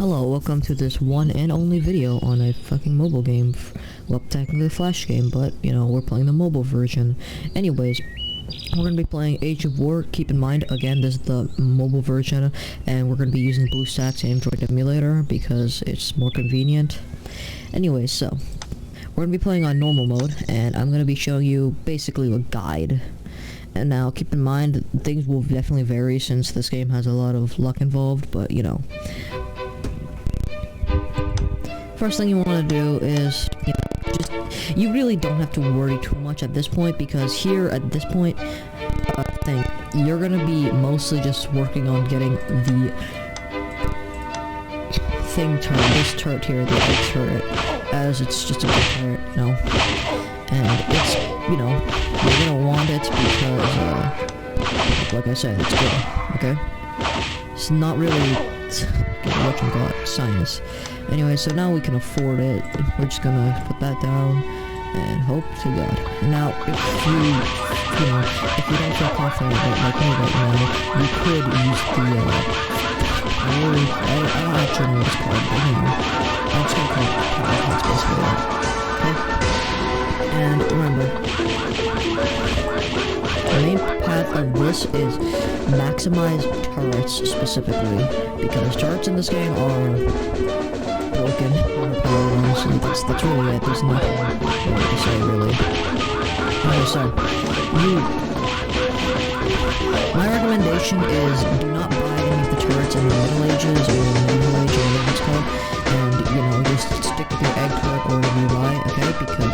Hello, welcome to this one and only video on a fucking mobile game. Well, technically a Flash game, but, you know, we're playing the mobile version. Anyways, we're going to be playing Age of War. Keep in mind, again, this is the mobile version, and we're going to be using BlueStacks Android emulator because it's more convenient. Anyways, so, we're going to be playing on normal mode, and I'm going to be showing you basically a guide. And now, keep in mind, things will definitely vary since this game has a lot of luck involved, but, you know. First thing you want to do is, you really don't have to worry too much at this point, because here at this point, I think you're gonna be mostly just working on getting the thing turned, this turret here, the egg turret, as it's just a good turret, you know, and it's, you know, you're gonna want it because, like I said, it's good, okay? It's not really, whatchamacallit, science. Anyway, so now we can afford it. We're just gonna put that down and hope to God. Now, if you don't feel confident like me right now, you could use the, I don't actually know what it's called, but you know, I'm just gonna call it power pads, basically. Okay? And remember, the main path of this is maximize turrets specifically, because turrets in this game are broken overpowered, so that's really it. There's nothing more to say, really. Okay, so my recommendation is do not buy any of the turrets in the Middle Ages or Medieval Age or whatever it's called, and you know, just stick with your egg turret or whatever you buy, okay? Because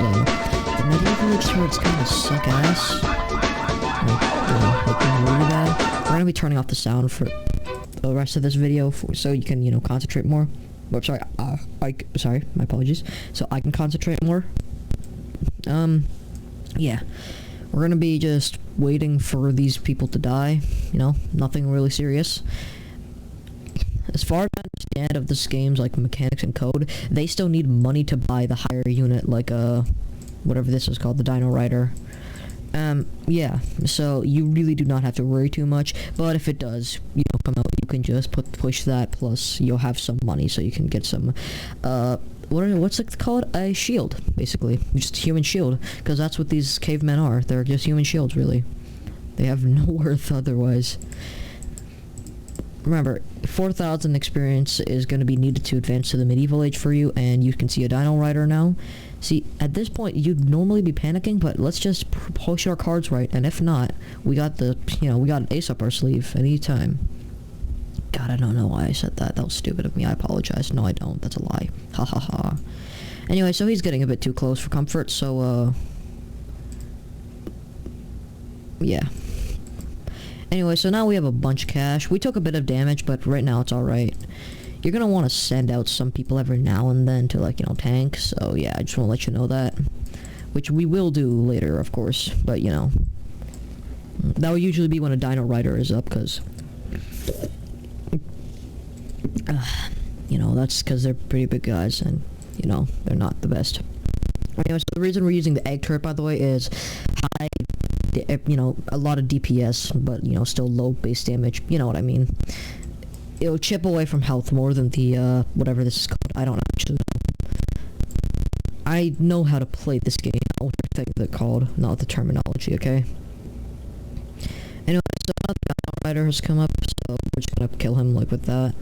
the Medieval Age turrets kind of suck ass. Really bad. We're gonna be turning off the sound for the rest of this video so you can, you know, concentrate more. Oh, sorry, sorry, my apologies. So I can concentrate more. Yeah. We're gonna be just waiting for these people to die, you know, nothing really serious. As far as I understand of this game's, like, mechanics and code, they still need money to buy the higher unit, like, whatever this is called, the Dino Rider. Yeah, so you really do not have to worry too much, but if it does, you know, come out, you can just push that, plus you'll have some money, so you can get some, what's it called? A shield, basically. Just a human shield, because that's what these cavemen are. They're just human shields, really. They have no worth otherwise. Remember, 4,000 experience is going to be needed to advance to the medieval age for you, and you can see a Dino Rider now. See, at this point, you'd normally be panicking, but let's just push our cards right, and if not, we got the, you know, we got an ace up our sleeve anytime. God, I don't know why I said that. That was stupid of me. I apologize. No, I don't. That's a lie. Ha ha ha. Anyway, so he's getting a bit too close for comfort, so, yeah. Anyway, so now we have a bunch of cash. We took a bit of damage, but right now it's alright. You're gonna want to send out some people every now and then to, like, you know, tank, so yeah, I just want to let you know that. Which we will do later, of course, but, you know. That will usually be when a Dino Rider is up, because... you know, that's because they're pretty big guys, and, you know, they're not the best. Anyway, so the reason we're using the egg turret, by the way, is high... you know, a lot of DPS, but, you know, still low base damage, you know what I mean. It'll chip away from health more than the, whatever this is called. I don't actually know. I know how to play this game, what I think they're called, not the terminology, okay? Anyway, so now the Dino Rider has come up, so we're just gonna kill him, like, with that.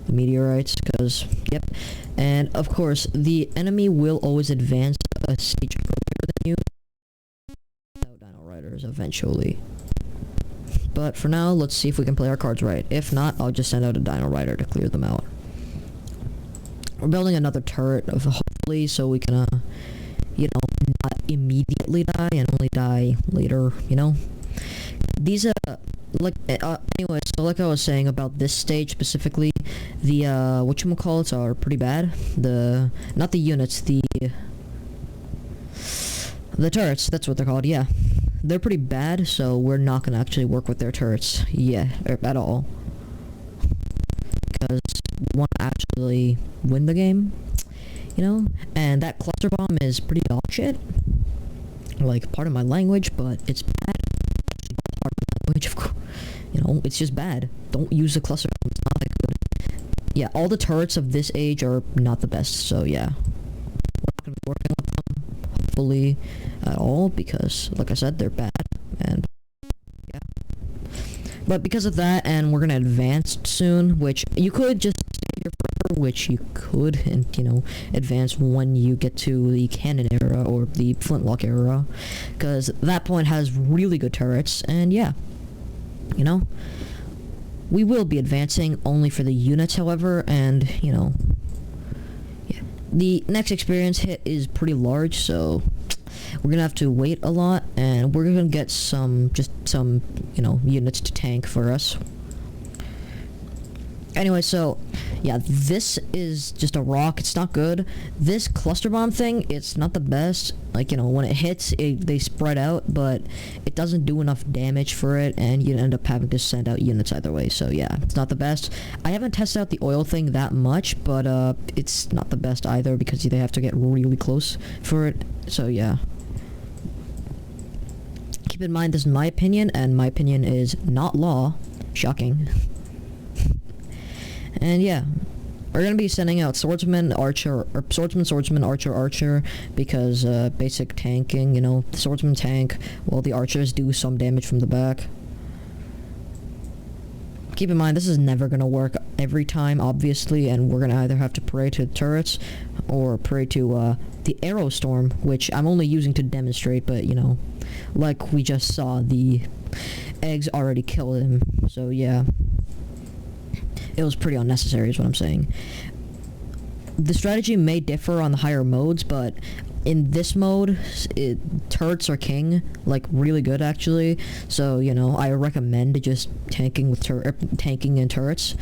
The meteorites, because, yep. And, of course, the enemy will always advance a stage earlier than you. Dino Riders eventually. But for now, let's see if we can play our cards right. If not, I'll just send out a Dino Rider to clear them out. We're building another turret, hopefully, so we can, you know, not immediately die and only die later, you know? These, anyway, so like I was saying about this stage specifically, the, whatchamacallits are pretty bad. Not the units, the turrets, that's what they're called, yeah. They're pretty bad, so we're not going to actually work with their turrets, at all. Because we want to actually win the game, you know? And that cluster bomb is pretty dog shit. Like, pardon my language, but it's bad. Pardon my language, of course. You know, it's just bad. Don't use the cluster bomb, it's not that good. yeah, all the turrets of this age are not the best, so yeah. We're not going to be working with them, hopefully, at all, because, like I said, they're bad, and, yeah. But because of that, and we're going to advance soon, which you could just stay here forever, which you could, and, you know, advance when you get to the Cannon era, or the Flintlock era, because that point has really good turrets, and yeah, you know. We will be advancing only for the units, however, and, you know, yeah. The next experience hit is pretty large, so we're gonna have to wait a lot, and we're gonna get some, you know, units to tank for us. Anyway, so, yeah, this is just a rock. It's not good. This cluster bomb thing, it's not the best. Like, you know, when it hits, they spread out, but it doesn't do enough damage for it, and you end up having to send out units either way. So, yeah, it's not the best. I haven't tested out the oil thing that much, but it's not the best either, because they have to get really close for it. So, yeah. Keep in mind, this is my opinion, and my opinion is not law. Shocking. And yeah, we're gonna be sending out swordsman, archer, or swordsman, archer, archer, because basic tanking, you know, the swordsman tank, while the archers do some damage from the back. Keep in mind, this is never gonna work every time, obviously, and we're gonna either have to pray to turrets, or pray to the arrow storm, which I'm only using to demonstrate, but, you know, like we just saw, the eggs already killed him, so yeah. It was pretty unnecessary is what I'm saying. The strategy may differ on the higher modes, but in this mode, turrets are king, like really good actually. So, you know, I recommend just tanking with tanking and turrets.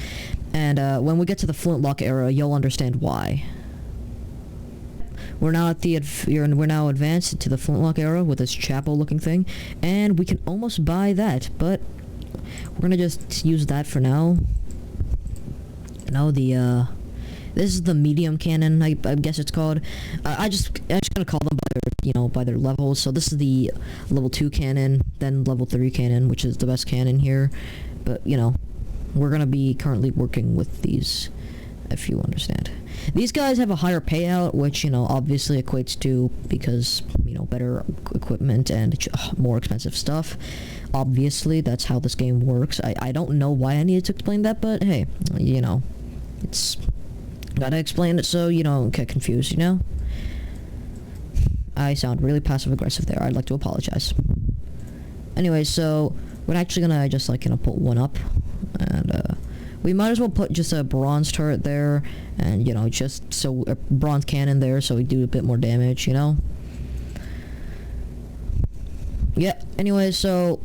And when we get to the Flintlock era, you'll understand why. We're now at the we're now advanced to the Flintlock era with this chapel-looking thing, and we can almost buy that, but we're gonna just use that for now. No, this is the medium cannon, I guess it's called. I'm just gonna call them by their, you know, by their levels. So this is the level 2 cannon, then level 3 cannon, which is the best cannon here. But, you know, we're gonna be currently working with these, if you understand. These guys have a higher payout, which, you know, obviously equates to, because, you know, better equipment and more expensive stuff. Obviously, that's how this game works. I don't know why I needed to explain that, but hey, you know, it's gotta explain it so you don't get confused, you know? I sound really passive-aggressive there. I'd like to apologize. Anyway, so we're actually gonna just, like, you know, put one up, and we might as well put just a bronze turret there, and, you know, just so a bronze cannon there so we do a bit more damage, you know? Yeah, anyway, so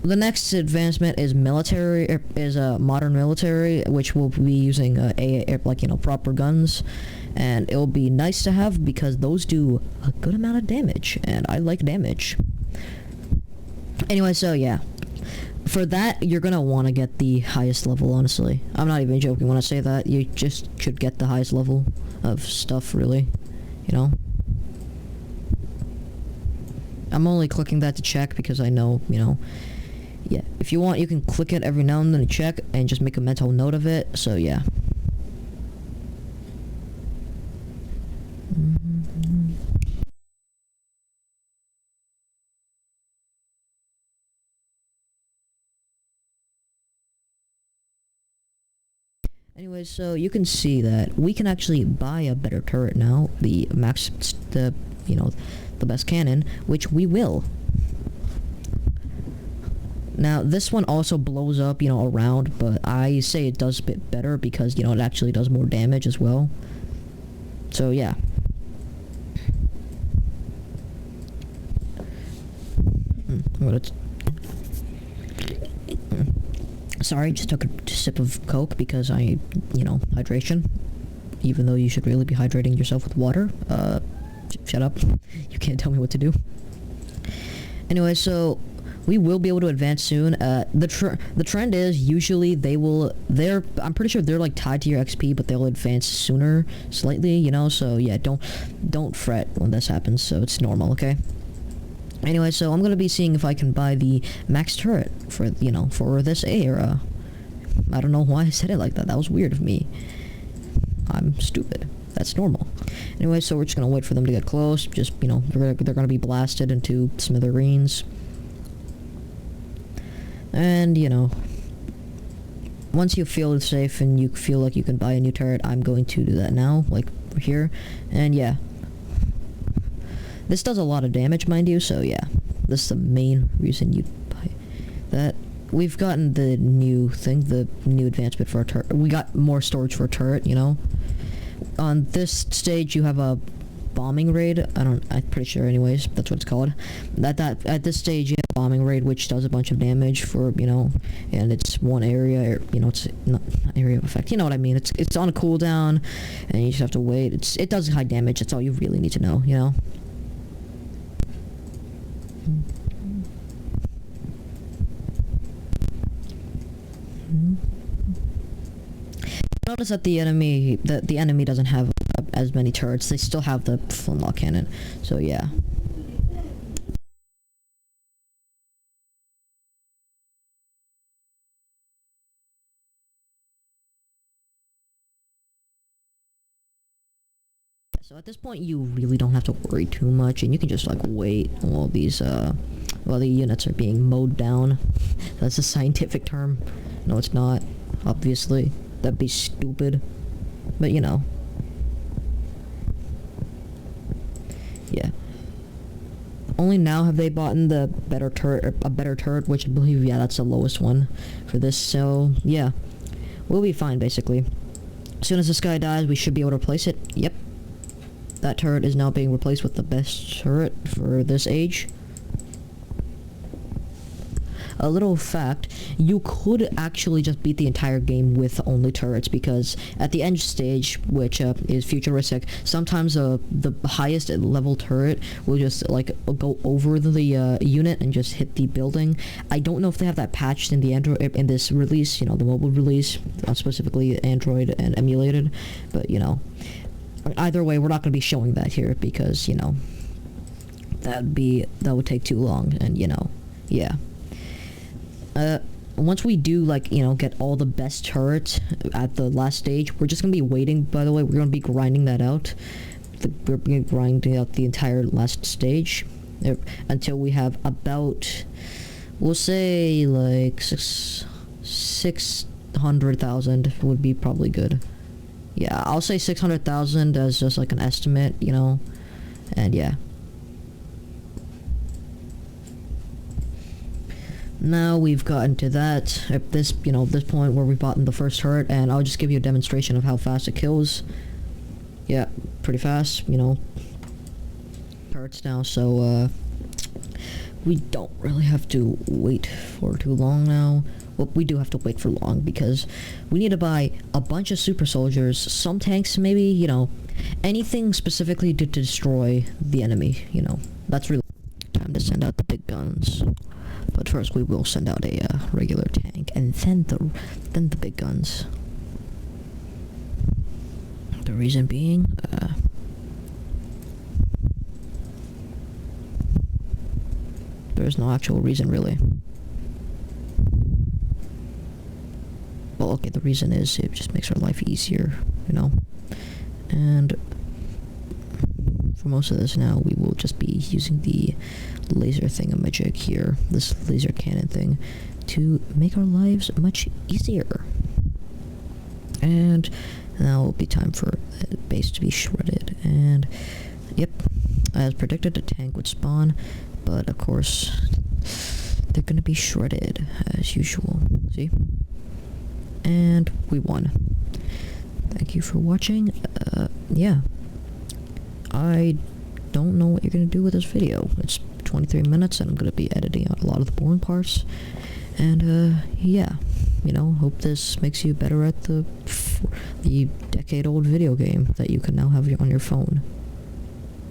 the next advancement is military, modern military, which will be using like, you know, proper guns, and it'll be nice to have because those do a good amount of damage, and I like damage. Anyway, so yeah, for that you're gonna want to get the highest level. Honestly, I'm not even joking when I say that. You just should get the highest level of stuff, really, you know. I'm only clicking that to check because I know, you know. Yeah, if you want, you can click it every now and then to check and just make a mental note of it, so yeah. Anyway, so you can see that we can actually buy a better turret now, the you know, the best cannon, which we will. Now, this one also blows up, you know, around, but I say it does a bit better because, you know, it actually does more damage as well. So, yeah. Sorry, just took a sip of Coke because you know, hydration. Even though you should really be hydrating yourself with water. Shut up. You can't tell me what to do. Anyway, so we will be able to advance soon. The trend is usually I'm pretty sure they're like tied to your XP, but they'll advance sooner, slightly, you know. So yeah, don't fret when this happens. So it's normal, okay? Anyway, so I'm gonna be seeing if I can buy the max turret for, you know, for this era. I don't know why I said it like that. That was weird of me. I'm stupid. That's normal. Anyway, so we're just gonna wait for them to get close. Just, you know, they're gonna be blasted into smithereens. And, you know, once you feel safe and you feel like you can buy a new turret, I'm going to do that now, like here. And yeah, this does a lot of damage, mind you, so yeah, this is the main reason you buy that. We've gotten the new thing, the new advancement for our turret. We got more storage for a turret, you know. On this stage, you have a bombing raid. I'm pretty sure, anyways, that's what it's called. At this stage, you have a bombing raid, which does a bunch of damage for, you know, and it's one area, or, you know, it's not area of effect. You know what I mean? It's on a cooldown, and you just have to wait. It does high damage. That's all you really need to know, you know. Notice that the enemy doesn't have as many turrets. They still have the flintlock cannon. So yeah. So at this point, you really don't have to worry too much, and you can just like wait while these while the units are being mowed down. That's a scientific term. No, it's not. Obviously, that'd be stupid. But you know. Yeah. Only now have they bought in the better turret, a better turret, which I believe, yeah, that's the lowest one for this. So yeah, we'll be fine basically. As soon as this guy dies, we should be able to replace it. Yep. That turret is now being replaced with the best turret for this age. A little fact, you could actually just beat the entire game with only turrets, because at the end stage, which is futuristic, sometimes the highest level turret will just like go over the unit and just hit the building. I don't know if they have that patched in the in this release, you know, the mobile release, specifically Android and emulated, but you know, either way, we're not going to be showing that here because, you know, that would take too long, and you know, yeah. Once we do, like, you know, get all the best turrets at the last stage, we're just gonna be waiting, by the way, we're gonna be grinding that out. We're grinding out the entire last stage until we have about, we'll say, like, 600,000 would be probably good. Yeah, I'll say 600,000 as just, like, an estimate, you know, and yeah. Now we've gotten to that, at this, you know, this point where we bought in the first turret, and I'll just give you a demonstration of how fast it kills. Yeah, pretty fast, you know, turrets now, so, we don't really have to wait for too long now. Well, we do have to wait for long, because we need to buy a bunch of super soldiers, some tanks maybe, you know, anything specifically to destroy the enemy, you know. That's really time to send out the big guns. But first we will send out a regular tank, and then the big guns. The reason being, there's no actual reason really. Well, okay, the reason is it just makes our life easier, you know. And for most of this now, we will just be using the laser thingamajig here, this laser cannon thing, to make our lives much easier. And now will be time for the base to be shredded. And yep, as predicted, a tank would spawn, but of course they're gonna be shredded as usual. See? And we won. Thank you for watching. Yeah, I don't know what you're gonna do with this video. It's 23 minutes, and I'm gonna be editing out a lot of the boring parts. And yeah, you know, hope this makes you better at the decade-old video game that you can now have on your phone.